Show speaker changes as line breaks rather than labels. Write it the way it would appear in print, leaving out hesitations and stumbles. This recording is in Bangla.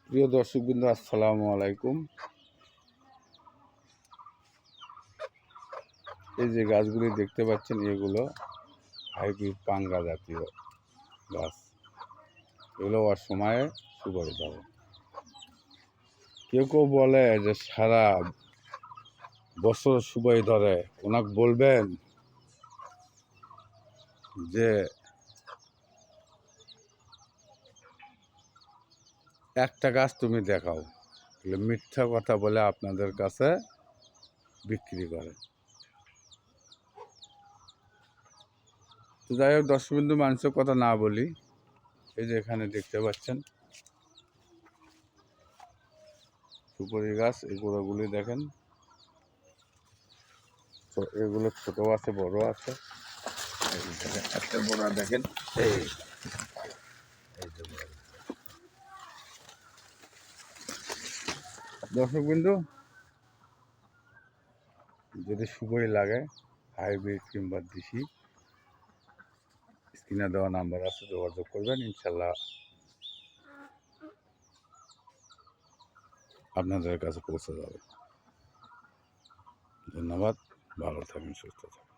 প্রিয় দর্শকবৃন্দ, আসসালামু আলাইকুম। এই যে গাছগুলি দেখতে পাচ্ছেন, এগুলো হাইব্রিড পাঙ্গা জাতীয় গাছ। এগুলো অসময়ে সুপারি ধরে। কেউ কেউ বলে যে সারা বছর সুপারি ধরে। ওনাকে বলবেন যে একটা গাছ তুমি দেখাও। এগুলো মিথ্যা কথা বলে আপনাদের কাছে বিক্রি করে। তো যাই হোক, দর্শকবৃন্দু, মানুষের কথা না বলি। এই যে এখানে দেখতে পাচ্ছেন সুপারি গাছ, এই গোড়াগুলি দেখেন। তো এগুলো ছোট আছে, বড় আছে। একটা গোড়া দেখেন, এই দর্শকবৃন্দু, যদি সুপারি লাগে, হাইব্রিড কিংবা দেশি, স্ক্রিনে দেওয়া নাম্বার আছে, যোগাযোগ করবেন। ইনশাল্লাহ আপনাদের কাছে পৌঁছে যাবে। ধন্যবাদ। ভালো থাকবেন, সুস্থ থাকবেন।